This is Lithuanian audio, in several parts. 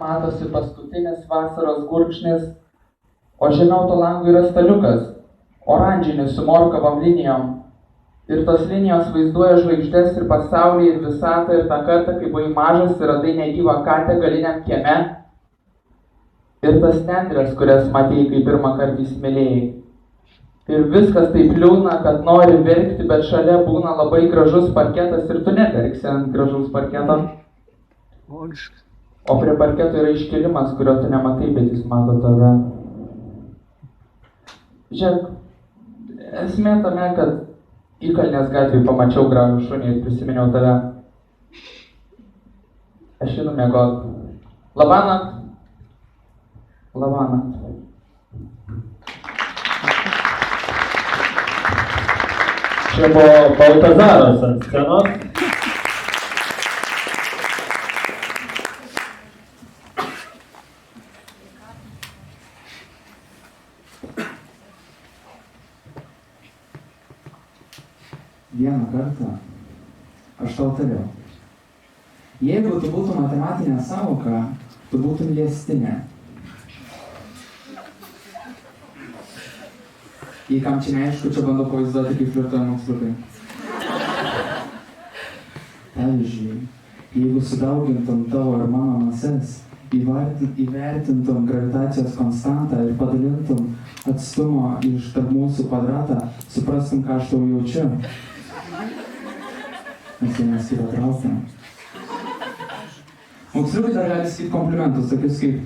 Matosi paskutinis vasaros gurkšnis, o žemiau to lango yra staliukas, oranžinis su morkavom linijom. Ir tos linijos vaizduoja žvaigždės ir pasaulį, ir visatą, ir tą kartą, kai buvai mažas ir radai negyvą katę galiniam kieme. Ir tas nendres, kurias matėjai, kai pirmą kartą įsimylėjai. Ir viskas taip liūdna, kad nori verkti, bet šalia būna labai gražus parketas ir tu neverksi ant gražaus parketo. O prie parketo yra iškėlimas, kurio tu nematai, bet jis mato tave. Žiūrėk, esmė tame, kad Įkalnės gatvėje pamačiau gražų šunį ir prisiminiau tave. Aš einu miegot. Labanakt. Labanakt. Čia buvo Baltazaras ant scenos. Vieną kartą aš tau tariau. Jeigu tu būtum matematinė sąvoka, tu būtum liestinė. Jei kam čia neaišku, čia bandau pavaizduoti, kaip flirtuoja moksliukai. Pavyzdžiui, jeigu sudaugintum tavo ir mano mases, įvertintum gravitacijos konstantą ir padalintum atstumo iš tarp mūsų kvadratą, suprastum, ką aš tau jaučiu. Mes vienas kitą traukiam. Moksliukai dar gali sakyti komplimentus, tokius kaip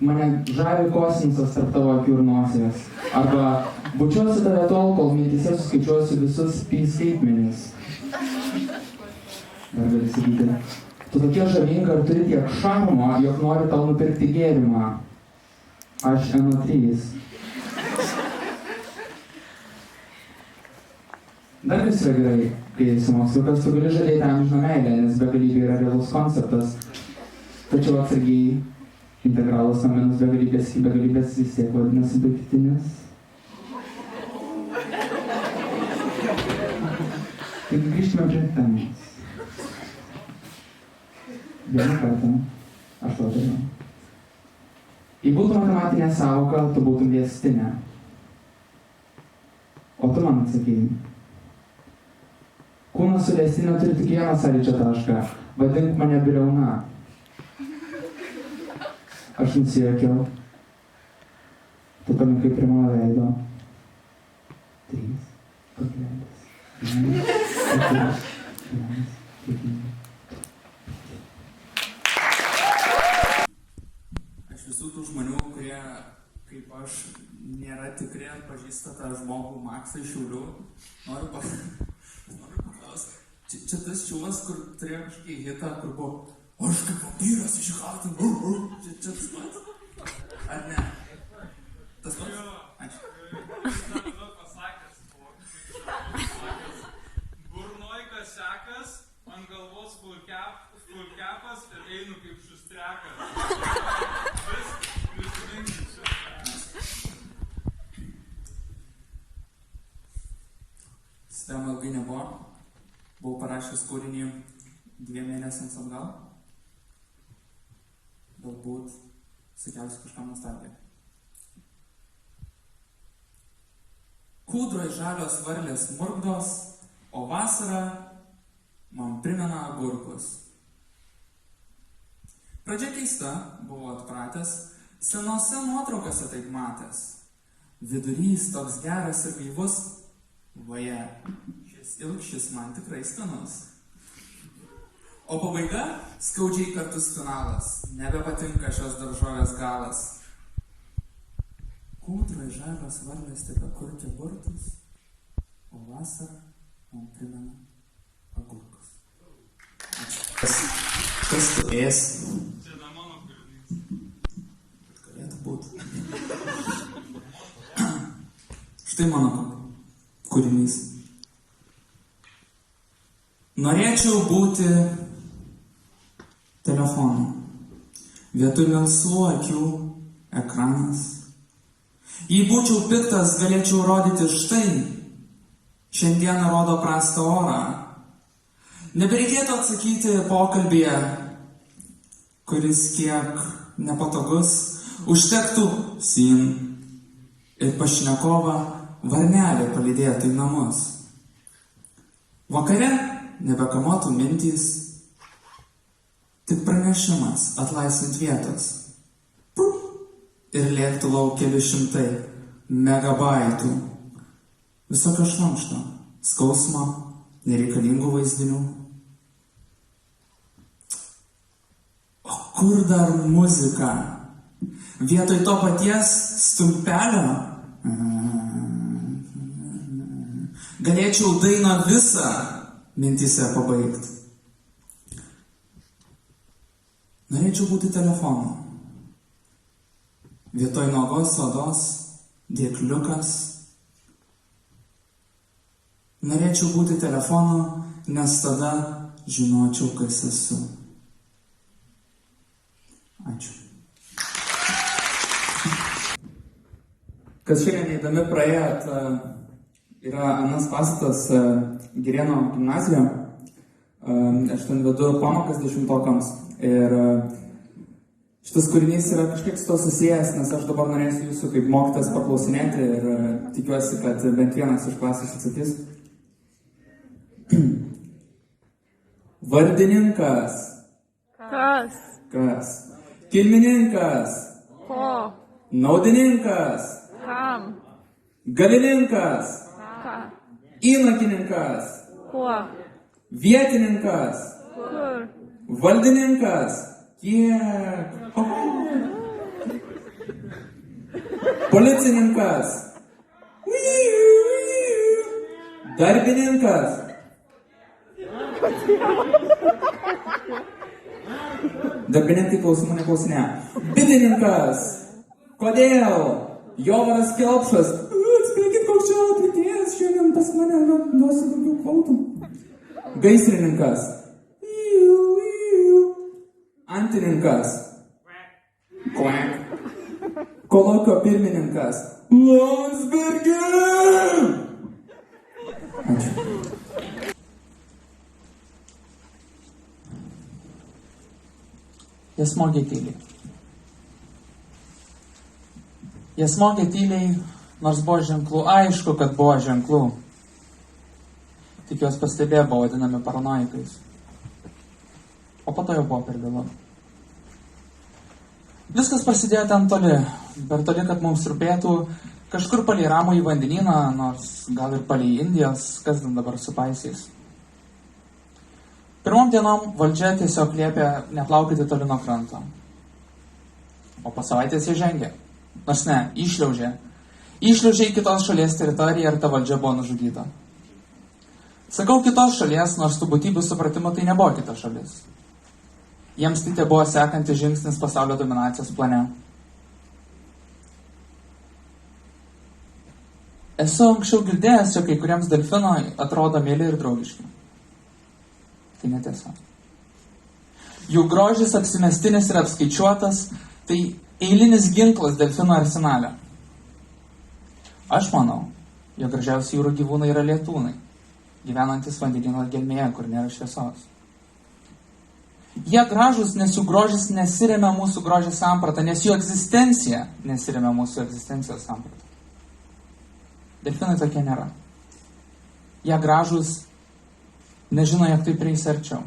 mane žavi kosmosas tarp tavo akių ir nosies. Arba bučiuosiu tave tol, kol mintyse suskaičiuosiu visus pi skaitmenis. Dar gali sakyti, tu tokia žavinga ir turi tiek šarmo, jog nori tau nupirkti gėrimą. Aš NO3. Dar kas yra gerai, kai esi moksliukas, tu gali žadėti amžiną meilę, nes begalybė yra realus konceptas. Tačiau atsargiai integralas nuo minus begalybės į begalybės vis tiek vadinasi baigtinis. Ir grįžtume prie temos. Vieną kartą aš tau tariau. Jei būtų matematinė sąvoka, tu būtum liestinė. O tu man atsakėjai. Kūnas su liestinė turi tik vieną sąlyčio tašką. Vadink mane briauna. Aš nusijuokiau. Tu pamikai prie mano veido. 3 kablelis. 1, 4, 1, 5. Aš visų tų žmonių, kurie, kaip aš, nėra tikri atpažįsta tą žmogų Maksą iš Šiaulių, noriu paklausti. Čia tas čiūvas, kur turėjo kažkokį hitą, kur buvo aš kaip vampyras išhatin, čia tas pats? Ar ne? Tas pats? Ačiū. Pasakęs buvo. Burnoikas sekas, ant galvos fulkepas ir einu kaip šustrekas. Vis Sistema ilgai nebuvo. Buvau parašęs kūrinį 2 mėnesiams atgal. Galbūt sukelsiu kažkam nostalgiją. Kūdroj žalios varlės murgdos, o vasara man primena agurkus. Pradžia keista, buvo atpratęs, senose nuotraukose taip matęs. Vidurys toks geras ir gaivus, vaje. Ilgšis man tikrai skanus. O pabaiga skaudžiai kartus finalas. Nebepatinka šios daržovės galas. Kūdroj žalios varlės tebekurkia burtus, o vasara man primena agurkus. Kas tu ėsi? čia ne mano kūrinys. Galėtų būti. Štai mano kūrinys. Norėčiau būti telefonu. Vietoj melsvų akių ekranas. Jei būčiau piktas, galėčiau rodyti štai. Šiandieną rodo prastą orą. Nebereikėtų atsakyti pokalbėje, kuris kiek nepatogus, užtektų sin ir pašnekovą varnelė palydėtų į namus. Vakare nebekamuotų mintys, tik pranešimas atlaisvint vietos. Ir lėktų lauk keli šimtai megabaitų visokio šlamšto, skausmo, nereikalingų vaizdinių. O kur dar muzika? Vietoj to paties stulpelio galėčiau dainą visą mintise pabaigti. Norėčiau būti telefonu. Vietoj nuogos odos dėkliukas. Norėčiau būti telefonu, nes tada žinočiau, kas esu. Ačiū. Kas šiandien įdomi praėjot, yra anas pastatas Girėno gimnazijoje. Aš ten vedu pamokas 10-okams. Ir šitas kūrinys yra kažkiek su to susijęs, nes aš dabar norėsiu jūsų kaip mokytas paklausinėti ir tikiuosi, kad bent vienas iš klasės atsakys. Vardininkas. Kas? Kas? Kilmininkas. Ko? Naudininkas. Kam? Galininkas. Ką? Įnakininkas. Kuo? Vietininkas. Kur? Valdininkas. Kiek? Policininkas. Darbininkas. Darbininkai klausimų neklausinė. Bidininkas. Kodėl? Jovaras Kelpšas. Atspėkit, koks čia atlikėjas šiandien pas mane duosiu daugiau kvautų. Gaisrininkas. Antininkas. Kolokio pirmininkas. Landsbergis! Ačiū. Jie smogė tyliai. Jie smogė tyliai, nors buvo ženklų, aišku, kad buvo ženklų. Tik juos pastebėjo, buvo vadinami paranoikais. O po to jau buvo per vėlu. Viskas prasidėjo ten toli, per toli, kad mums rūpėtų, kažkur palei Ramųjį vandenyną, nors gal ir palei Indijos, kas ten dabar su paisiais. Pirmom dienom valdžia tiesiog liepė neplaukyti toli nuo kranto. O po savaitės jie žengė. Nors ne, išliaužė. Išliaužė į kitos šalies teritoriją ir ta valdžia buvo nužudyta. Sakau kitos šalies, nors tų būtybių supratimu tai nebuvo kita šalis. Jiems tai buvo sekantis žingsnis pasaulio dominacijos plane. Esu anksčiau girdėjęs, jog kai kuriems delfinai atrodo mieli ir draugiški. Tai netiesa. Jų grožis apsimestinis ir apskaičiuotas, tai eilinis ginklas delfino arsenale. Aš manau, jog gražiausi jūrų gyvūnai yra lietūnai, gyvenantis vandenyno gelmėje, kur nėra šviesos. Jie gražūs, nes jų grožis nesiremia mūsų grožio sampratą, nes jų egzistencija nesiremia mūsų egzistencijos sampratą. Delfinai tokie nėra. Jie gražūs, nežino, jog tai prieis arčiau.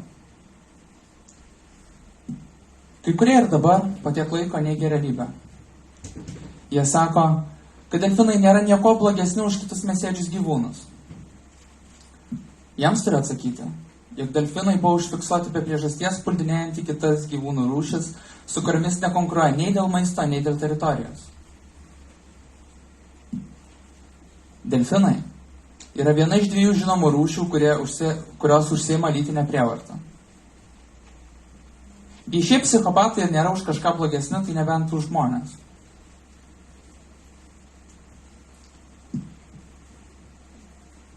Kai kurie ir dabar, po tiek laiko, neigia realybę. Jie sako, kad delfinai nėra nieko blogesni už kitus mėsėdžius gyvūnus. Jiems turiu atsakyti, jog delfinai buvo užfiksuoti be priežasties puldinėjant į kitas gyvūnų rūšis, su kuriomis nekonkuruoja nei dėl maisto, nei dėl teritorijos. Delfinai yra viena iš 2 žinomų rūšių, kurios užsiima lytinę prievartą. Jei šiaip psichopatai nėra už kažką blogesni, tai nebent už žmonės.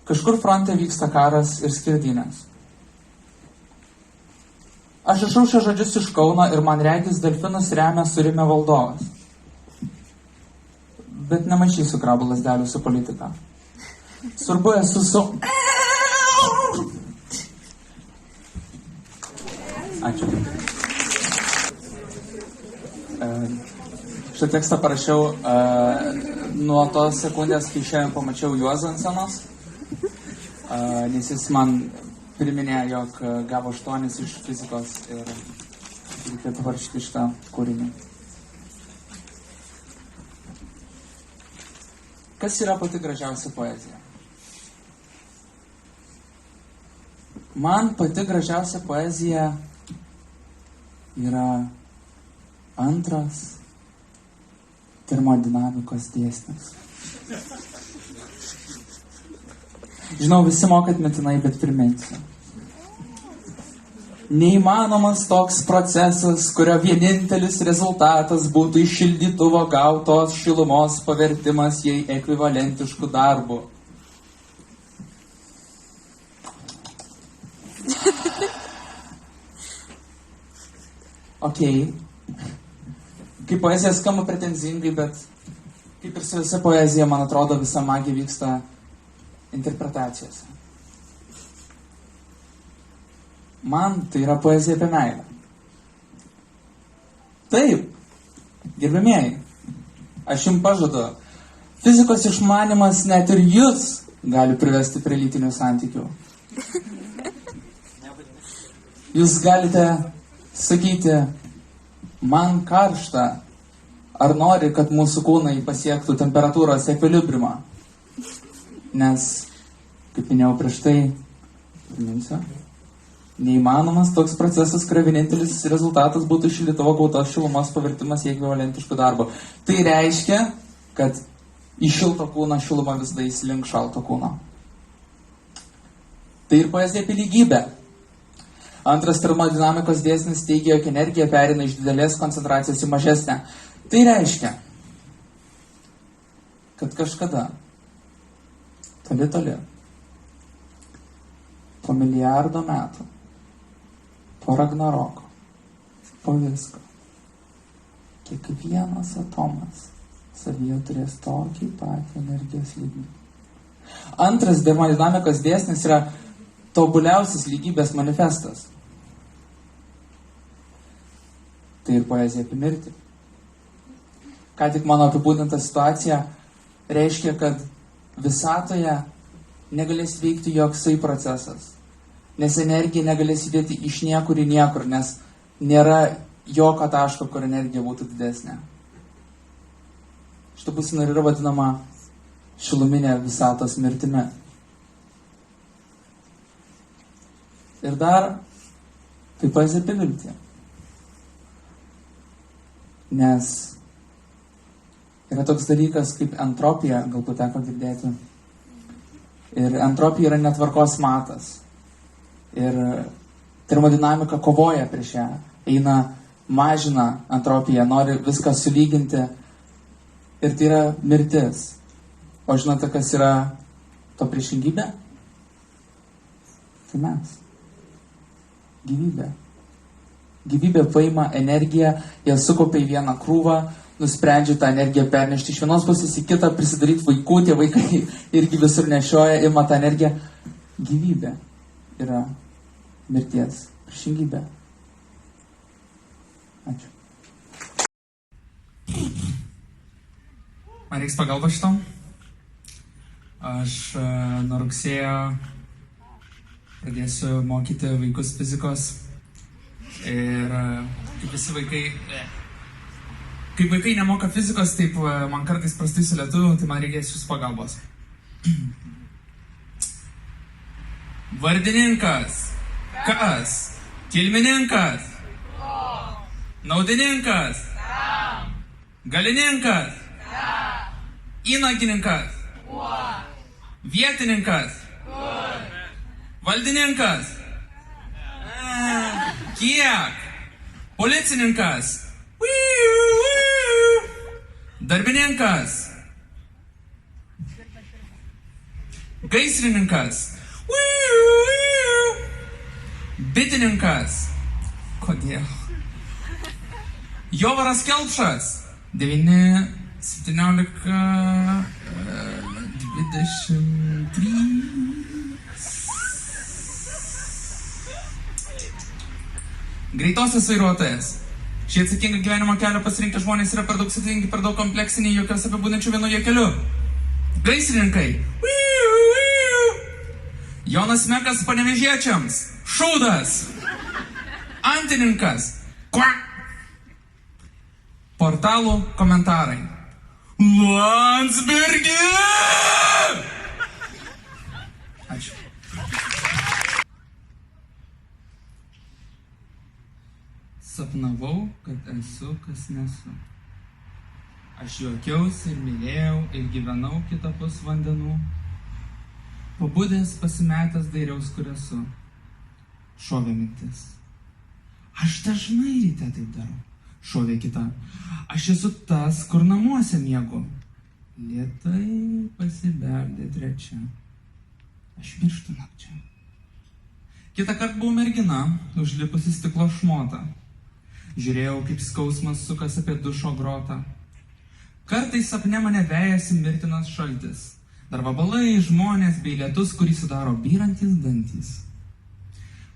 Kažkur fronte vyksta karas ir skirdynės. Aš rašau šios žodžius iš Kauno ir man regis delfinus remia surime valdovas. Bet nemaišysiu krabų lasdelių su politika. Svarbu esu su... Ačiū. Šitą tekstą parašiau nuo tos sekundės, kai šiandien pamačiau Juozą ant scenos, nes jis man priminė, jog gavo 8 iš fizikos ir reikia parašyti šitą kūrinį. Kas yra pati gražiausia poezija? Man pati gražiausia poezija yra antras termodinamikos dėsnis. Žinau, visi mokat mintinai, bet priminsiu. Neįmanomas toks procesas, kurio vienintelis rezultatas būtų iš šildytuvo gautos šilumos pavertimas jai ekvivalentišku darbu. Okei. Kaip poezija skamba pretenzingai, bet kaip ir su visa poezija, man atrodo, visa magija vyksta interpretacijose. Man tai yra poezija apie meilę. Taip, gerbėmieji, aš jums pažadu, fizikos išmanimas net ir jūs gali privesti prie lytinių santykių. Jūs galite sakyti, man karšta, ar nori, kad mūsų kūnai pasiektų temperatūros ekvilibrimą. Nes, kaip minėjau prieš tai, priminsiu, neįmanomas toks procesas, kurio vienintelis rezultatas būtų šildytuvo gautos šilumos pavertimas į ekvivalentiškų darbo. Tai reiškia, kad į šilto kūno šilumą visada įsilink šalto kūno. Tai ir poezija apie lygybę. Antras termodinamikos dėsnis teigia, jog energija pereina iš didelės koncentracijos į mažesnę. Tai reiškia, kad kažkada, toli, po milijardo metų, po Ragnaroko, po visko, kiekvienas atomas savyje turės tokį patį energijos lygį. Antras termodinamikos dėsnis yra tobuliausias lygybės manifestas. Tai ir poezija apie mirtį. Ką tik mano apibūdinta situacija reiškia, kad visatoje negalės veikti joksai procesas. Nes energija negalės judėti iš niekur į niekur, nes nėra jokio taško, kur energija būtų didesnė. Šitą būseną yra vadinama šiluminė visatos mirtimi. Ir dar tai poezija apie viltį. Nes yra toks dalykas kaip entropija, galbūt teko girdėti. Ir entropija yra netvarkos matas. Ir termodinamika kovoja prieš ją. Eina, mažina entropiją, nori viską sulyginti. Ir tai yra mirtis. O žinote, kas yra to priešingybė? Tai mes. Gyvybė. Gyvybė paima energiją, ją sukaupia į vieną krūvą, nusprendžia tą energiją pernešti iš vienos pusės į kitą, prisidaryti vaikų, tie vaikai irgi visur nešioja, ima tą energiją. Gyvybė yra mirties priešingybė. Ačiū. Man reiks pagalba šitom. Aš nuo rugsėjo pradėsiu mokyti vaikus fizikos. Ir kaip visi vaikai... Kaip vaikai nemoka fizikos, taip man kartais prastai su lietuviu, tai man reikės jūsų pagalbos. Vardininkas. Kas? Kilmininkas. Naudininkas. Galininkas. Įnagininkas. Vietininkas. Valdininkas. Kiek? Policininkas. Darbininkas. Gaisrininkas. Bitininkas. Kodėl? Jovaras Kelpšas. 9, 17, 23. Greitosios vairuotojas. Šie atsakingą gyvenimo kelią pasirinkę žmonės yra per daug sudėtingi, per daug kompleksiniai, jokios apibūdinčių vienoje keliu. Gaisrininkai. Jonas Mekas panevėžiečiams. Šūdas. Antininkas. Kvak. Portalų komentarai. Landsbergi! Ačiū. Sapnavau, kad esu, kas nesu. Aš juokiausi ir mylėjau ir gyvenau kitapus vandenų. Pabudęs pasimetęs dairiaus, kur esu. Šovė mintis. Aš dažnai ryte taip darau. Šovė kita. Aš esu tas, kur namuose miegu. Lėtai pasibeldė trečia. Aš mirštu nakčia. Kitą kartą buvau mergina, užlipusi stiklo šmotą. Žiūrėjau, kaip skausmas sukas apie dušo grotą. Kartais sapne mane vejasi mirtinas šaltis. Dar vabalai, žmonės bei lietus, kurį sudaro byrantis dantys.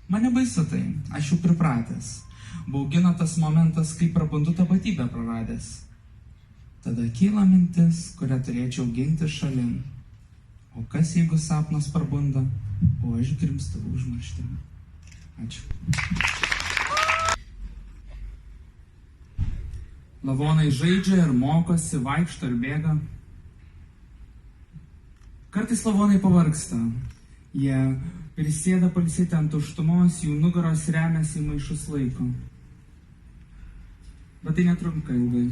Mane baisu tai, aš jau pripratęs. Baugina tas momentas, kai prabundu tapatybę praradęs. Tada kyla mintis, kurią turėčiau ginti šalin. O kas jeigu sapnas prabunda, o aš grimstu užmarštimi. Ačiū. Lavonai žaidžia ir mokosi, vaikšto ir bėga. Kartais lavonai pavargsta. Jie prisėda pailsėti ant tuštumos, jų nugaros remiasi į maišus laiko. Bet tai netrunka ilgai.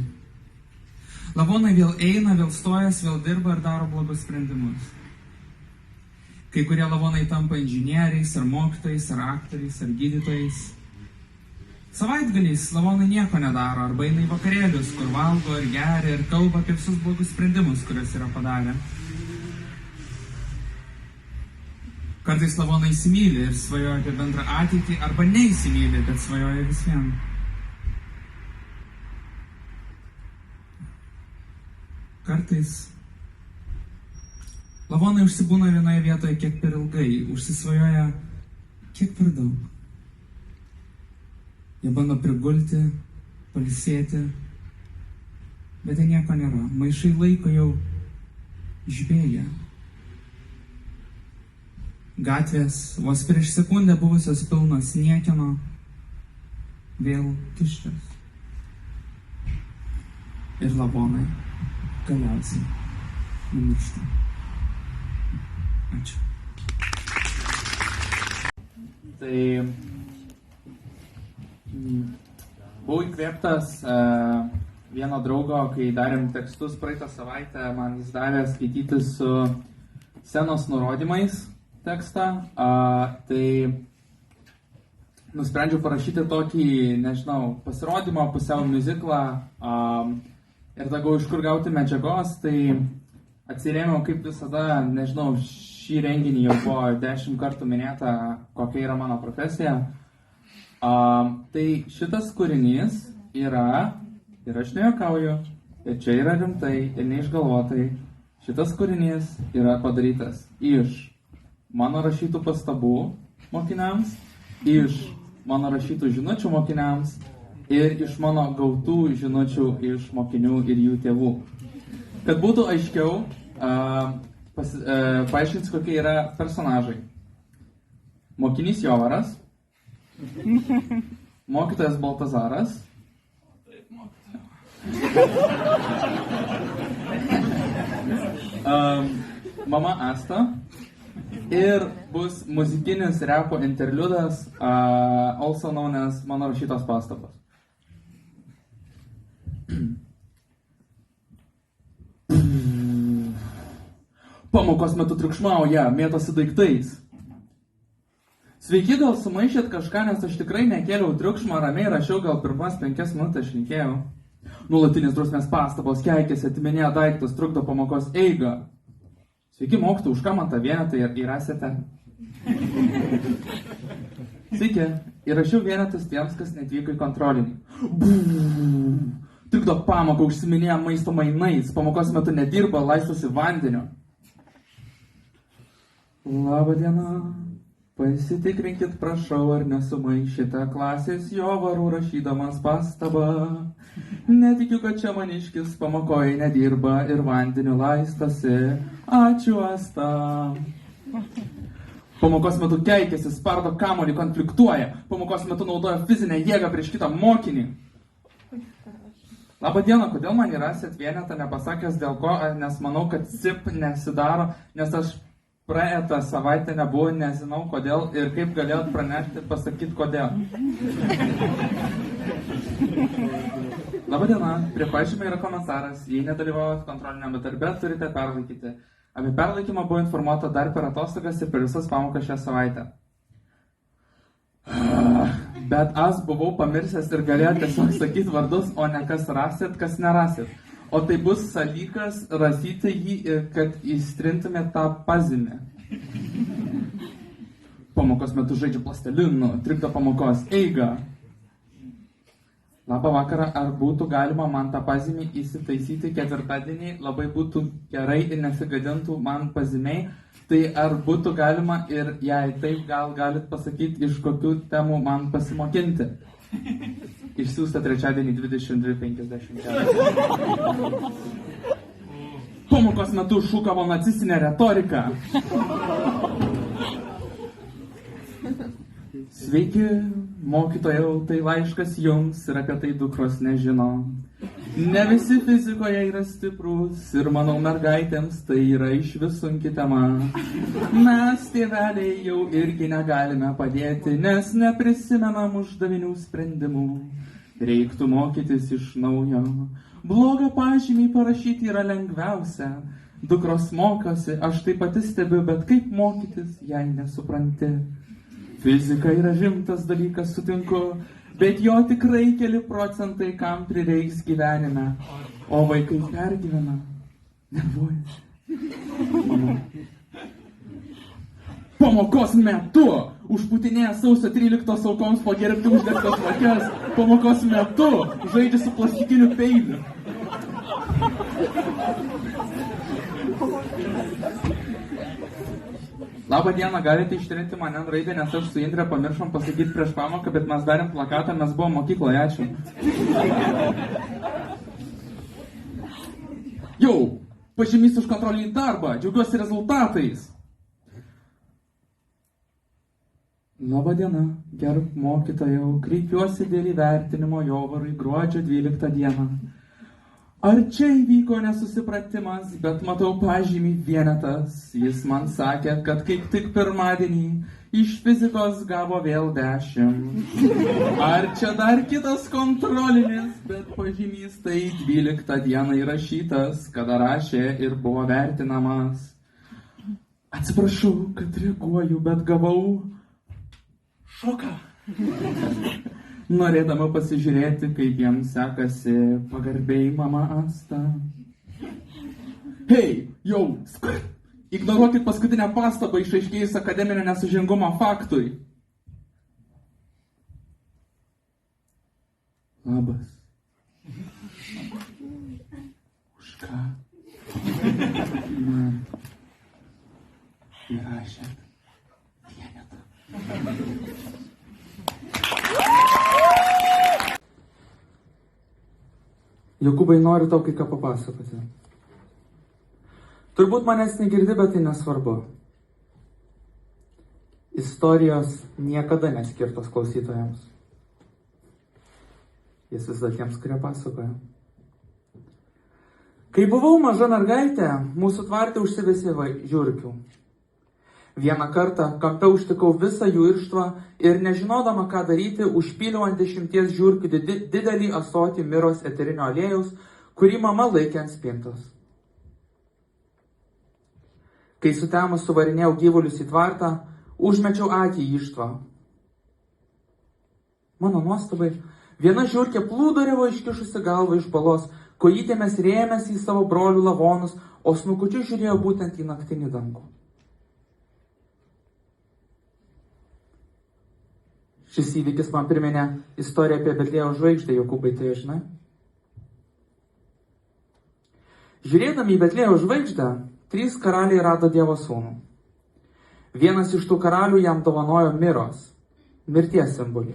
Lavonai vėl eina, vėl stojas, vėl dirba ir daro blogus sprendimus. Kai kurie lavonai tampa inžinieriais, ar mokytojais, ar aktoriais, ar gydytojais. Savaitgaliais lavonai nieko nedaro, arba eina į vakarėlius, kur valgo ir geria ir kalba apie visus blogus sprendimus, kuriuos yra padarę. Kartais lavonai įsimyli ir svajoja apie bendrą ateitį, arba neįsimyli, bet svajoja vis vien. Kartais lavonai užsibūna vienoje vietoje kiek per ilgai, užsisvajoja kiek per daug. Jie bando prigulti, pailsėti, bet tai nieko nėra. Maišai laiko jau žvėja. Gatvės, vos prieš sekundę buvusios pilnos niekieno, vėl tuščios. Ir lavonai galiausiai numiršta. Ačiū. Tai buvau įkvėptas vieno draugo, kai darėm tekstus praeitą savaitę, man jis davė skaityti su scenos nurodymais tekstą, tai nusprendžiau parašyti tokį, nežinau, pasirodymą, pusiau miuziklą ir tada iš kur gauti medžiagos, tai atsirėmiau kaip visada, nežinau, šį renginį jau buvo 10 kartų minėta, kokia yra mano profesija. Tai šitas kūrinys yra, ir aš nejuokauju, ir čia yra rimtai ir neišgalvotai, šitas kūrinys yra padarytas iš mano rašytų pastabų mokiniams, iš mano rašytų žinučių mokiniams ir iš mano gautų žinučių iš mokinių ir jų tėvų. Kad būtų aiškiau, paaiškinsiu, kokie yra personažai. Mokinys Jovaras, mokytojas Baltazaras, mama Asta ir bus muzikinis repo interliudas, also known as mano rašytos pastabos. Pamokos metu triukšmauja, mėtosi daiktais. Sveiki, gal sumaišėt kažką, nes aš tikrai nekėliau triukšmą, ramiai rašiau, gal pirmas 5 minutės šnekėjau. Nuolatinis drausmės pastabos, keikėsi, atiminėja daiktus, trukdo pamokos eigą. Sveiki, mokytojai, už ką man tą vienetą įrasėte? Sveiki, įrašiau vienetus tiems, kas netvyko į kontrolinį. Trukdo pamoką, užsiminėja maisto mainais, pamokos metu nedirba, laistosi vandeniu. Labą dieną. Pasitikrinkit, prašau, ar nesumaišyte klasės jo varų rašydamas pastabą. Netikiu, kad čia maniškis pamokoje nedirba ir vandeniu laistosi. Ačiū, Asta. Pamokos metu keikiasi, spardo kamuolį, konfliktuoja. Pamokos metu naudoja fizinę jėgą prieš kitą mokinį. Labą dieną, kodėl man įrasit vienetą nepasakęs dėl ko, nes manau, kad SIP nesidaro, nes aš praeitą savaitę nebuvau, nežinau kodėl ir kaip galėjot pranešti, pasakyti kodėl. Labą dieną, prie pažymio yra komentaras, jei nedalyvaujat kontroliniame darbe, turite perlaikyti. Apie perlaikymą buvo informuota dar per atostogas ir per visas pamokas šią savaitę. Bet aš buvau pamiršęs ir galėjau tiesiog sakyti vardus, o ne kas rasit, kas nerasit. O tai bus salykas rasyti jį, kad įstrintumėt tą pažymį. Pamokos metu žaidžia plastelinu, trikdo pamokos eigą. Labą vakarą, ar būtų galima man tą pažymį įsitaisyti ketvirtadienį, labai būtų gerai ir nesigadintų man pažymiai. Tai ar būtų galima ir jei taip, gal galit pasakyti, iš kokių temų man pasimokinti? Išsiųsta trečiadienį 22:54. Pamokos metu šūkavo nacistinė retorika. Sveiki, mokytojau, tai laiškas jums ir apie tai dukros nežino. Ne visi fizikoje yra stiprus ir manau mergaitėms tai yra iš vis sunki tema. Mes, tėveliai, jau irgi negalime padėti, nes neprisimenam uždavinių sprendimų. Reiktų mokytis iš naujo. Blogą pažymį parašyti yra lengviausia. Dukros mokosi, aš tai pati stebiu, bet kaip mokytis, jei nesupranti. Fizika yra rimtas dalykas, sutinku, bet jo tikrai keli procentai kam prireiks gyvenime. O vaikai pergyvena, nervuojasi. Pamokos metu užputinėja sausio 13 aukoms pagerbti uždegtas žvakes. Pamokos metu žaidžia su plastikiniu peiliu. Labą dieną, galite ištrinti mane ant raidę, nes aš su Indre pamiršom pasakyti prieš pamoką, bet mes darėm plakatą, mes buvom mokykloje, ačiū. Jau, pažymys už kontrolinį darbą, džiaugiuosi rezultatais. Labą dieną, gerb mokytojau, kreipiuosi dėl įvertinimo Jovarui gruodžio 12 dieną. Ar čia įvyko nesusipratimas, bet matau pažymį vienetas. Jis man sakė, kad kaip tik pirmadienį iš fizikos gavo vėl 10. Ar čia dar kitas kontrolinis, bet pažymys tai 12 dieną įrašytas, kada rašė ir buvo vertinamas. Atsiprašau, kad reaguoju, bet gavau šoką. Norėdama pasižiūrėti, kaip jiems sekasi, pagarbiai mama Asta. Hei, jau, skurt! Ignoruokit paskutinę pastabą išaiškėjus akademinio nesužingumo faktui. Labas. Už ką man įrašėt vienetą? Jokūbai, noriu tau kai ką papasakoti. Turbūt manęs negirdi, bet tai nesvarbu. Istorijos niekada neskirtos klausytojams. Jis visada tiems, kurie pasakoja. Kai buvau maža mergaitė, mūsų tvarte užsivesė žiurkių. Vieną kartą kampe užtikau visą jų irštvą ir nežinodama, ką daryti, užpyliau ant 10 žiurkių didelį ąsotį miros eterinio aliejaus, kurį mama laikė ant spintos. Kai sutemus suvarinėjau gyvulius į tvartą, užmečiau akį į ištvą. Mano nuostabai, viena žiurkė plūduriavo iškišusi galvą iš balos, kojytėmis rėmėsi į savo brolių lavonus, o snukučiu žiūrėjo būtent į naktinį dangų. Šis įvykis man priminė istoriją apie Betliejaus žvaigždę, Jokūbai, tai žinai? Žiūrėdami į Betliejaus žvaigždę, 3 karaliai rado Dievo sūnų. Vienas iš tų karalių jam dovanojo miros, mirties simbolį.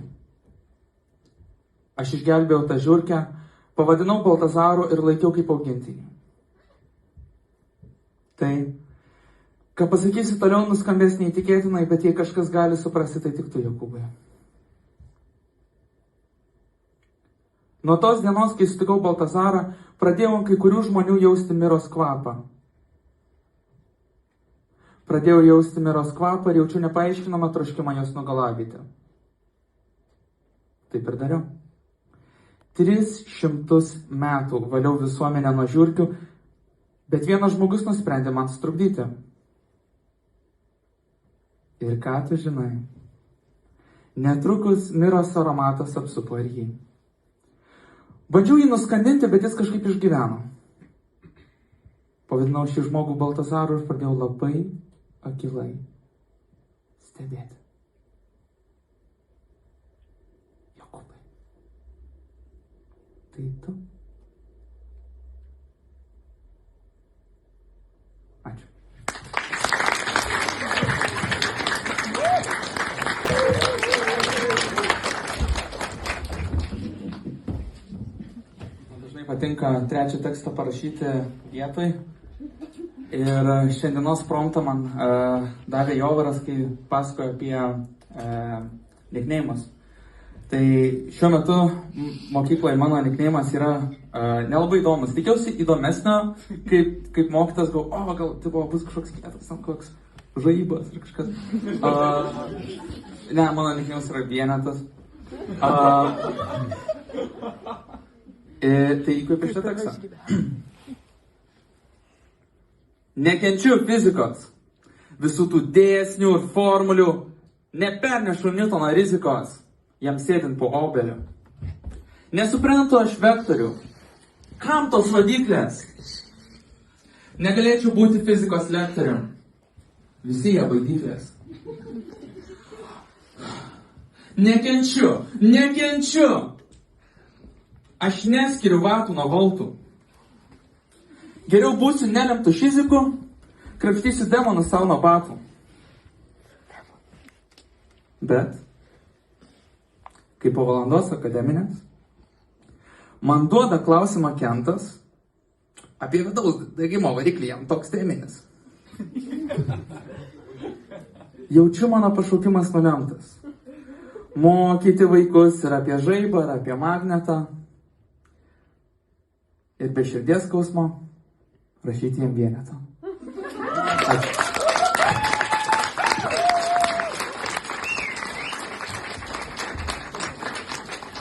Aš išgelbėjau tą žiurkę, pavadinau Baltazaru ir laikiau kaip augintinį. Tai, ką pasakysiu toliau, nuskambės neįtikėtinai, bet jei kažkas gali suprasti, tai tik tu, Jokūbai. Nuo tos dienos, kai sutikau Baltazarą, pradėjau ant kai kurių žmonių jausti miros kvapą. Pradėjau jausti miros kvapą ir jaučiu nepaaiškinamą troškimą jos nugalabyti. Taip ir dariau. 300 metų valiau visuomenę nuo žiurkių, bet vienas žmogus nusprendė man sutrukdyti. Ir ką tu žinai? Netrukus miros aromatas apsupo ir jį. Bandžiau jį nuskandinti, bet jis kažkaip išgyveno. Pavadinau šį žmogų Baltazaru ir pradėjau labai akylai stebėti. Jokūbai. Tai tu? Ačiū. Man dažnai patinka trečią tekstą parašyti vietoj. Ir šiandienos promptą man davė Jovaras, kai pasakojo apie nikneimus. Tai šiuo metu mokykloje mano nikneimas yra nelabai įdomus. Tikiausi įdomesnio, kaip mokytas galvo, gal tipo, bus kažkoks kietas, koks žaibas ar kažkas. Ne, mano nikneimas yra vienetas. Tai įkvėpė šitą tekstą. Nekenčiu fizikos, visų tų dėsnių ir formulių, nepernešu Newtono rizikos, jam sėdint po obeliu. Nesuprantu aš vektorių, kam tos rodyklės? Negalėčiau būti fizikos lektorium, visi jie baidyklės. Nekenčiu, aš neskiriu vatų nuo voltų. Geriau būsiu nelemtų šiziku, krapštysiu demonų savo nuo batų. Bet, kai po valandos akademinės, man duoda klausimą Kentas apie vidaus degimo variklį, jam toks teminis. Jaučiu mano pašaukimas nulemtas. Mokyti vaikus ir apie žaibą, ir apie magnetą. Ir be širdies skausmo rašyti jam vienetą. Ačiū.